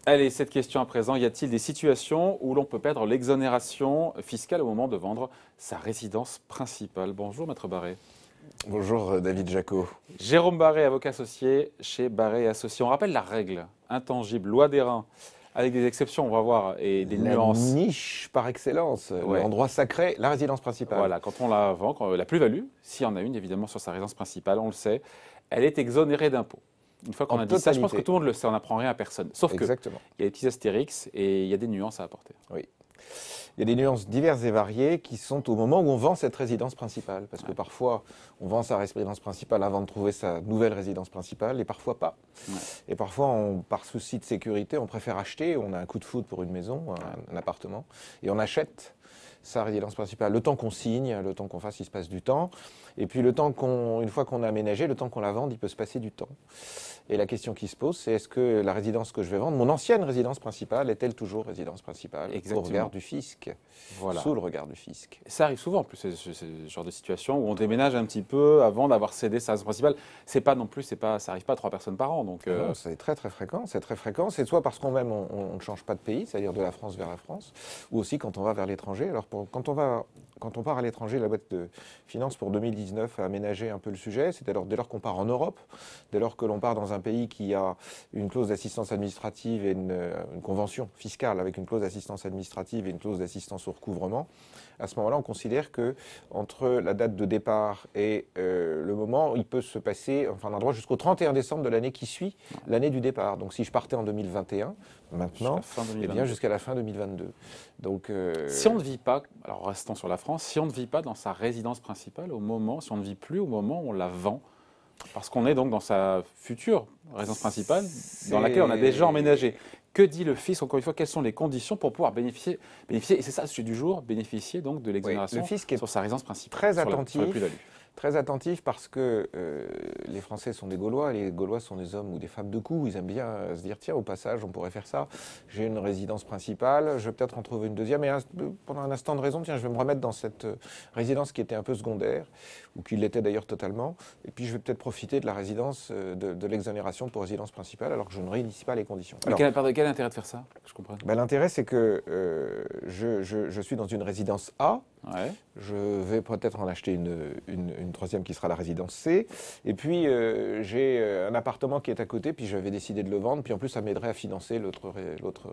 Allez, cette question à présent, y a-t-il des situations où l'on peut perdre l'exonération fiscale au moment de vendre sa résidence principale? Bonjour, Maître Barré. Bonjour David Jacot. Jérôme Barré, avocat associé chez Barré et Associés. On rappelle la règle intangible, loi des reins, avec des exceptions, on va voir, et des La nuances. niche par excellence, Ouais. l'endroit sacré, la résidence principale. Voilà, quand on la vend, la plus-value, s'il y en a une évidemment sur sa résidence principale, on le sait, elle est exonérée d'impôts. Une fois qu'on En a dit ça, je pense que totalité. tout le monde le sait, on n'apprend rien à personne. Sauf que Exactement. il y a des petits astérix et il y a des nuances à apporter. Oui. Il y a des nuances diverses et variées qui sont au moment où on vend cette résidence principale. Parce que parfois, on vend sa résidence principale avant de trouver sa nouvelle résidence principale, et parfois pas. Ouais. Et parfois, par souci de sécurité, on préfère acheter. On a un coup de foudre pour une maison, un appartement, et on achète sa résidence principale. Le temps qu'on signe, le temps qu'on fasse, il se passe du temps. Et puis une fois qu'on a aménagé, le temps qu'on la vende, il peut se passer du temps. Et la question qui se pose, c'est est-ce que la résidence que je vais vendre, mon ancienne résidence principale, est-elle toujours résidence principale? Exactement. Au regard du fisc. Voilà. Sous le regard du fisc. Ça arrive souvent en plus, ce genre de situation où on déménage un petit peu avant d'avoir cédé sa résidence principale. C'est pas non plus, ça arrive pas à 3 personnes par an. Donc, Non, c'est très très fréquent. C'est très fréquent. C'est soit parce qu'on ne change pas de pays, c'est-à-dire de la France vers la France, ou aussi quand on va vers l'étranger. Alors quand on part à l'étranger, la boîte de finances pour 2019 a aménagé un peu le sujet. C'est dès lors qu'on part en Europe, dès lors que l'on part dans un pays qui a une clause d'assistance administrative et une convention fiscale avec une clause d'assistance administrative et une clause d'assistance au recouvrement. À ce moment-là, on considère que entre la date de départ et le moment, il peut se passer, enfin, on a droit jusqu'au 31 décembre de l'année qui suit l'année du départ. Donc, si je partais en 2021, maintenant, eh bien jusqu'à la fin 2022. Donc, si on ne vit pas, alors restons sur la France, si on ne vit pas dans sa résidence principale si on ne vit plus au moment où on la vend, parce qu'on est donc dans sa future résidence principale, dans laquelle on a déjà emménagé. Que dit le fisc, encore une fois, quelles sont les conditions pour pouvoir bénéficier et c'est ça le sujet du jour, bénéficier donc de l'exonération le fisc est sur sa résidence principale, très sur attentif. la plus-value. Très attentif parce que les Français sont des Gaulois, les Gaulois sont des hommes ou des femmes de coup, ils aiment bien se dire tiens au passage on pourrait faire ça, j'ai une résidence principale, je vais peut-être en trouver une deuxième et pendant un instant de raison tiens je vais me remettre dans cette résidence qui était un peu secondaire ou qui l'était d'ailleurs totalement et puis je vais peut-être profiter de la résidence de l'exonération pour résidence principale alors que je ne réunicie pas les conditions. Alors, quel intérêt de faire ça? Je comprends. L'intérêt c'est que je suis dans une résidence A. Ouais. Je vais peut-être en acheter une troisième qui sera la résidence C. Et puis, j'ai un appartement qui est à côté, puis j'avais décidé de le vendre. Puis en plus, ça m'aiderait à financer l'autre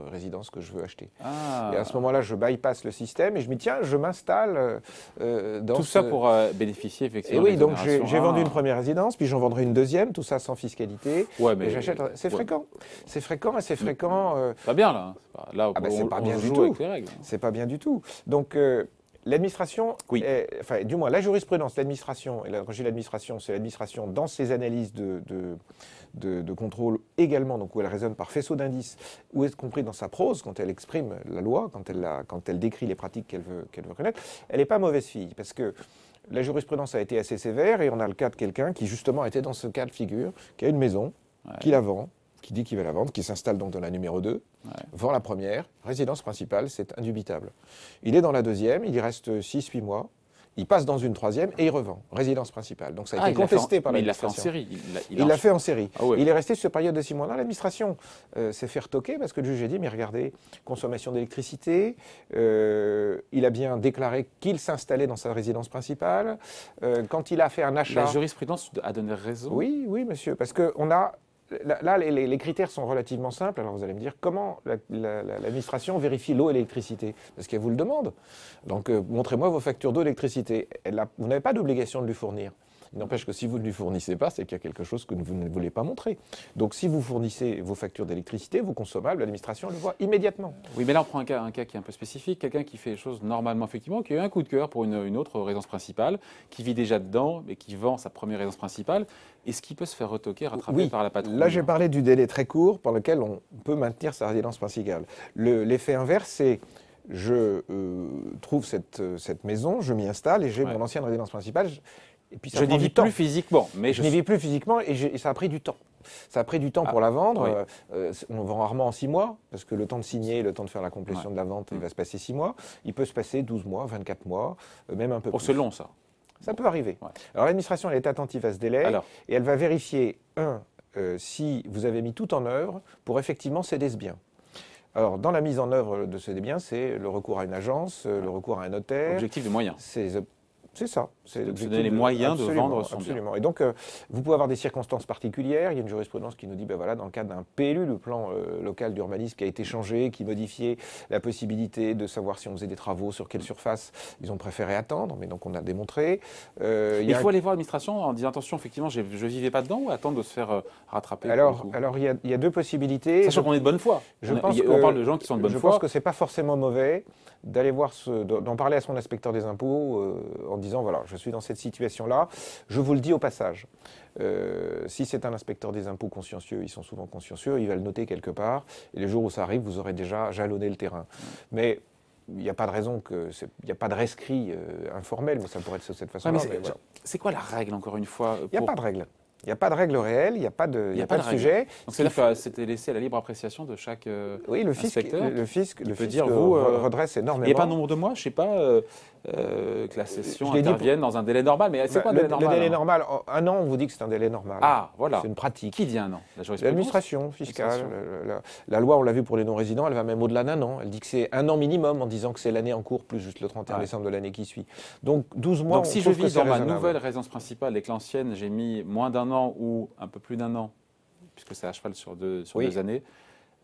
résidence que je veux acheter. Ah. Et à ce moment-là, je bypass le système et je me dis, tiens, je m'installe dans tout ça pour bénéficier effectivement Et oui, donc de j'ai vendu une première résidence, puis j'en vendrai une deuxième, tout ça sans fiscalité. Ouais, mais et j'achète. C'est fréquent. C'est fréquent et c'est fréquent. Pas bien là. Là, c'est pas bien du joue tout. avec les règles. C'est pas bien du tout. Donc, l'administration, oui. Enfin, du moins la jurisprudence, l'administration, et quand je dis l'administration, c'est l'administration dans ses analyses de contrôle également, donc où elle raisonne par faisceau d'indices, ou y compris dans sa prose, quand elle exprime la loi, quand elle décrit les pratiques qu'elle veut connaître, elle n'est pas mauvaise fille, parce que la jurisprudence a été assez sévère, et on a le cas de quelqu'un qui justement était dans ce cas de figure, qui a une maison, qui la vend, qui dit qu'il va la vendre, qui s'installe donc dans la numéro 2, vend la première, résidence principale, c'est indubitable. Il est dans la deuxième, il y reste 6-8 mois, il passe dans une troisième et il revend, résidence principale. Donc ça a été contesté par l'administration. Mais il l'a fait en série. Il l'a fait en série. Ah ouais. Il est resté sur cette période de 6 mois. L'administration s'est fait retoquer parce que le juge a dit, mais regardez, consommation d'électricité, il a bien déclaré qu'il s'installait dans sa résidence principale. Quand il a fait un achat... La jurisprudence a donné raison. Oui, oui, monsieur, parce qu'on a... Là, les critères sont relativement simples. Alors vous allez me dire, comment l'administration vérifie l'eau et l'électricité? Parce qu'elle vous le demande. Donc, montrez-moi vos factures d'eau et d'électricité. Vous n'avez pas d'obligation de lui fournir. Il n'empêche que si vous ne lui fournissez pas, c'est qu'il y a quelque chose que vous ne voulez pas montrer. Donc si vous fournissez vos factures d'électricité, vos consommables, l'administration le voit immédiatement. Oui, mais là on prend un cas qui est un peu spécifique, quelqu'un qui fait les choses normalement, effectivement, qui a eu un coup de cœur pour une autre résidence principale, qui vit déjà dedans, mais qui vend sa première résidence principale. Est-ce qu'il peut se faire retoquer, rattraper par la patrouille? Là, j'ai parlé du délai très court par lequel on peut maintenir sa résidence principale. L'effet inverse, c'est je trouve cette maison, je m'y installe et j'ai mon ancienne résidence principale. Et puis je n'y vis plus physiquement. Mais je n'y vis plus physiquement et ça a pris du temps. Ça a pris du temps pour la vendre. Oui. On vend rarement en 6 mois, parce que le temps de signer, le temps de faire la complétion de la vente, il va se passer 6 mois. Il peut se passer 12 mois, 24 mois, même un peu plus. C'est long, ça. Ça peut arriver. Ouais. Alors l'administration, elle est attentive à ce délai et elle va vérifier, si vous avez mis tout en œuvre pour effectivement céder ce bien. Alors, dans la mise en œuvre de ce biens, c'est le recours à une agence, le recours à un notaire. Objectif de moyens. C'est ça. C'est de se donner les moyens de vendre son bien. Absolument. Et donc, vous pouvez avoir des circonstances particulières. Il y a une jurisprudence qui nous dit, ben voilà, dans le cadre d'un PLU, le plan local d'urbanisme qui a été changé, qui modifiait la possibilité de savoir si on faisait des travaux, sur quelle surface, ils ont préféré attendre, mais donc on a démontré. Il faut aller voir l'administration en disant, attention, effectivement, je ne vivais pas dedans, ou attendre de se faire rattraper? Alors, il y a deux possibilités. Sachant qu'on est de bonne foi. On parle de gens qui sont de bonne foi. Je pense que ce n'est pas forcément mauvais d'aller voir, d'en parler à son inspecteur des impôts en disant, voilà, je suis dans cette situation-là, je vous le dis au passage. Si c'est un inspecteur des impôts consciencieux, ils sont souvent consciencieux, il va le noter quelque part, et le jour où ça arrive, vous aurez déjà jalonné le terrain. Mais il n'y a pas de raison il n'y a pas de rescrit informel, mais ça pourrait être de cette façon-là. Voilà. C'est quoi la règle, encore une fois? Il n'y a pas de règle. Il n'y a pas de règle réelle, il n'y a pas de, sujet. Donc c'est-à-dire que c'était laissé à la libre appréciation de chaque inspecteur. Le fisc peut dire, vous redresse énormément. Il n'y a pas de nombre de mois, je ne sais pas, que la session intervienne dans un délai normal. Mais c'est quoi un délai normal? Le délai normal, un an, on vous dit que c'est un délai normal. Ah, voilà. C'est une pratique. Qui dit un an? L'administration fiscale. La loi, on l'a vu pour les non-résidents, elle va même au-delà d'un an. Elle dit que c'est un an minimum en disant que c'est l'année en cours plus juste le 31 décembre de l'année qui suit. Donc 12 mois, donc si je vis dans ma nouvelle résidence principale et que l'ancienne, j'ai mis moins d'un an ou un peu plus d'un an, puisque c'est à cheval sur deux années,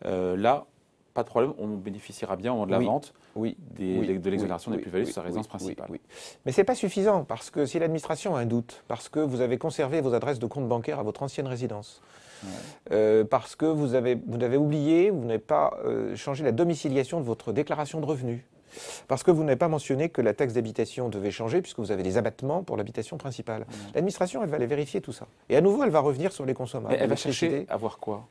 là, pas de problème, on bénéficiera bien au moment de la vente de l'exonération des plus-values sur sa résidence principale. Mais ce n'est pas suffisant, parce que si l'administration a un doute, parce que vous avez conservé vos adresses de compte bancaire à votre ancienne résidence, parce que vous avez oublié, vous n'avez pas changé la domiciliation de votre déclaration de revenus, parce que vous n'avez pas mentionné que la taxe d'habitation devait changer puisque vous avez des abattements pour l'habitation principale. L'administration, elle va aller vérifier tout ça. Et à nouveau, elle va revenir sur les consommables. Mais elle va chercher à voir quoi?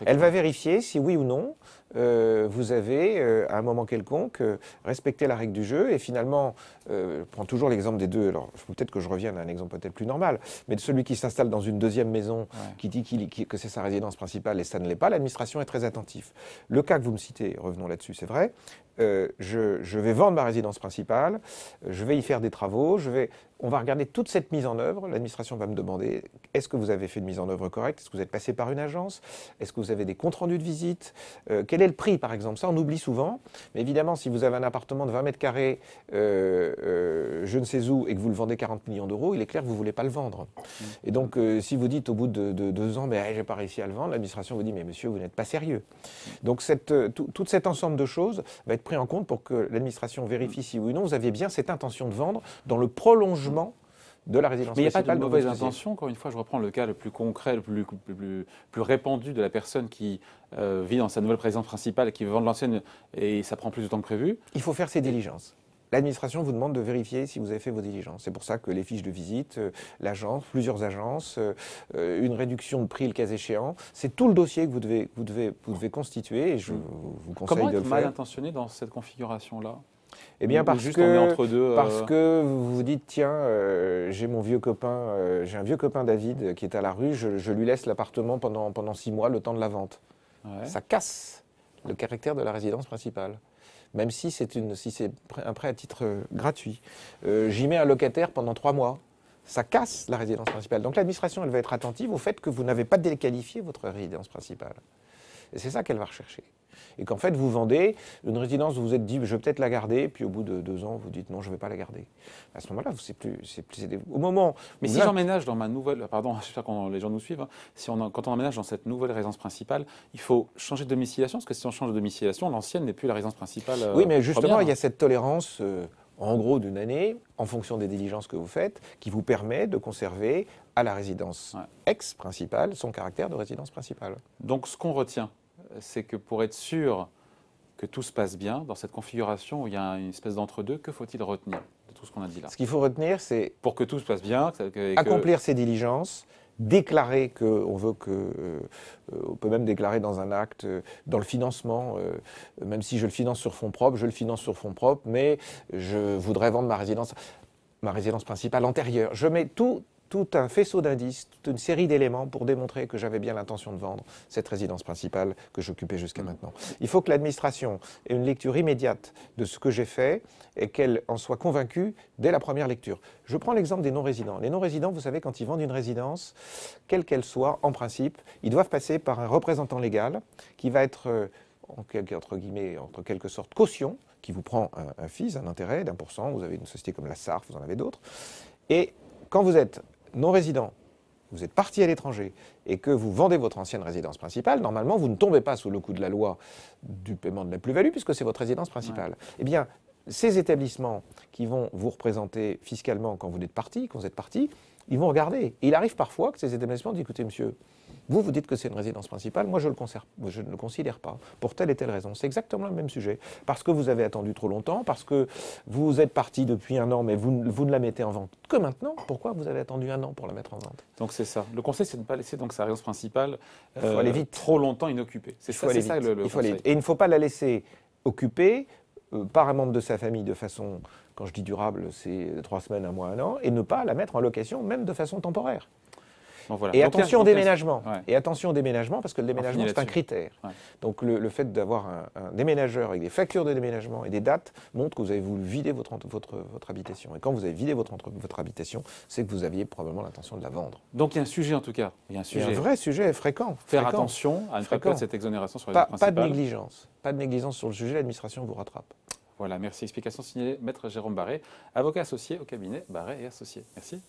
Elle va vérifier si oui ou non vous avez, à un moment quelconque, respecté la règle du jeu. Et finalement, je prends toujours l'exemple des deux. Alors, peut-être que je revienne à un exemple peut-être plus normal, mais de celui qui s'installe dans une deuxième maison, qui dit que c'est sa résidence principale et ça ne l'est pas, l'administration est très attentive. Le cas que vous me citez, revenons là-dessus, c'est vrai. Je vais vendre ma résidence principale, je vais y faire des travaux, on va regarder toute cette mise en œuvre. L'administration va me demander, est-ce que vous avez fait une mise en œuvre correcte? Est-ce que vous êtes passé par une agence? Est-ce que vous avez des comptes rendus de visite? Quel est le prix, par exemple? Ça, on oublie souvent. Mais évidemment, si vous avez un appartement de 20 mètres carrés, je ne sais où, et que vous le vendez 40 millions d'euros, il est clair que vous ne voulez pas le vendre. Et donc, si vous dites au bout de 2 ans, mais je n'ai pas réussi à le vendre, l'administration vous dit, mais monsieur, vous n'êtes pas sérieux. Donc, tout cet ensemble de choses va être pris en compte pour que l'administration vérifie si oui ou non vous aviez bien cette intention de vendre dans le prolongement de la résidence principale. Mais il n'y a pas de mauvaise intention, encore une fois, je reprends le cas le plus concret, le plus répandu de la personne qui vit dans sa nouvelle résidence principale et qui veut vendre l'ancienne et ça prend plus de temps que prévu. Il faut faire ses diligences. L'administration vous demande de vérifier si vous avez fait vos diligences. C'est pour ça que les fiches de visite, l'agence, plusieurs agences, une réduction de prix le cas échéant, c'est tout le dossier que vous devez constituer et je vous conseille de le faire. Comment être mal intentionné dans cette configuration-là? Eh bien parce que vous vous dites, tiens, j'ai un vieux copain David qui est à la rue, je lui laisse l'appartement pendant 6 mois, le temps de la vente. Ça casse le caractère de la résidence principale. Même si c'est un prêt à titre gratuit. J'y mets un locataire pendant 3 mois. Ça casse la résidence principale. Donc l'administration, elle va être attentive au fait que vous n'avez pas déqualifié votre résidence principale. Et c'est ça qu'elle va rechercher. Et qu'en fait, vous vendez une résidence, vous vous êtes dit, je vais peut-être la garder, puis au bout de 2 ans, vous dites, non, je ne vais pas la garder. À ce moment-là, au moment... Mais si j'emménage dans ma nouvelle... Pardon, j'espère que les gens nous suivent. Hein, quand on emménage dans cette nouvelle résidence principale, il faut changer de domiciliation, parce que si on change de domiciliation, l'ancienne n'est plus la résidence principale. Oui, mais justement, il y a cette tolérance... en gros d'une année, en fonction des diligences que vous faites, qui vous permet de conserver à la résidence ex-principale son caractère de résidence principale. Donc ce qu'on retient, c'est que pour être sûr que tout se passe bien, dans cette configuration où il y a une espèce d'entre-deux, que faut-il retenir de tout ce qu'on a dit là? Ce qu'il faut retenir, c'est... Pour que tout se passe bien... accomplir ses diligences, déclarer qu'on veut que... on peut même déclarer dans un acte, dans le financement, même si je le finance sur fonds propres, je le finance sur fonds propres, mais je voudrais vendre ma résidence principale antérieure. Je mets tout un faisceau d'indices, toute une série d'éléments pour démontrer que j'avais bien l'intention de vendre cette résidence principale que j'occupais jusqu'à maintenant. Il faut que l'administration ait une lecture immédiate de ce que j'ai fait et qu'elle en soit convaincue dès la première lecture. Je prends l'exemple des non-résidents. Les non-résidents, vous savez, quand ils vendent une résidence, quelle qu'elle soit, en principe, ils doivent passer par un représentant légal qui va être entre guillemets, entre quelque sorte, caution, qui vous prend un FIS, un intérêt d'1%. Vous avez une société comme la SARF, vous en avez d'autres. Et quand vous êtes non-résident, vous êtes parti à l'étranger et que vous vendez votre ancienne résidence principale, normalement, vous ne tombez pas sous le coup de la loi du paiement de la plus-value puisque c'est votre résidence principale. Eh bien, ces établissements qui vont vous représenter fiscalement quand vous êtes parti, ils vont regarder. Et il arrive parfois que ces établissements disent, écoutez, monsieur, vous dites que c'est une résidence principale, moi je ne le considère pas, pour telle et telle raison. C'est exactement le même sujet. Parce que vous avez attendu trop longtemps, parce que vous êtes parti depuis 1 an, mais vous ne la mettez en vente que maintenant. Pourquoi vous avez attendu 1 an pour la mettre en vente? Donc c'est ça. Le conseil, c'est de ne pas laisser donc sa résidence principale aller vite. trop longtemps inoccupée. C'est ça, le il faut aller conseil. vite. Et il ne faut pas la laisser occupée par un membre de sa famille de façon, quand je dis durable, c'est 3 semaines, 1 mois, 1 an, et ne pas la mettre en location, même de façon temporaire. Bon, voilà. Et attention au déménagement. Ouais. Et attention au déménagement, parce que le déménagement, c'est un critère. Ouais. Donc le fait d'avoir un déménageur avec des factures de déménagement et des dates montre que vous avez voulu vider votre habitation. Et quand vous avez vidé votre habitation, c'est que vous aviez probablement l'intention de la vendre. Donc il y a un sujet en tout cas. Il y a un vrai sujet fréquent. Faire attention à ne pas perdre cette exonération sur les principales. Pas de négligence. Pas de négligence sur le sujet, l'administration vous rattrape. Voilà, merci. Explication signée Maître Jérôme Barré, avocat associé au cabinet Barré et Associés. Merci.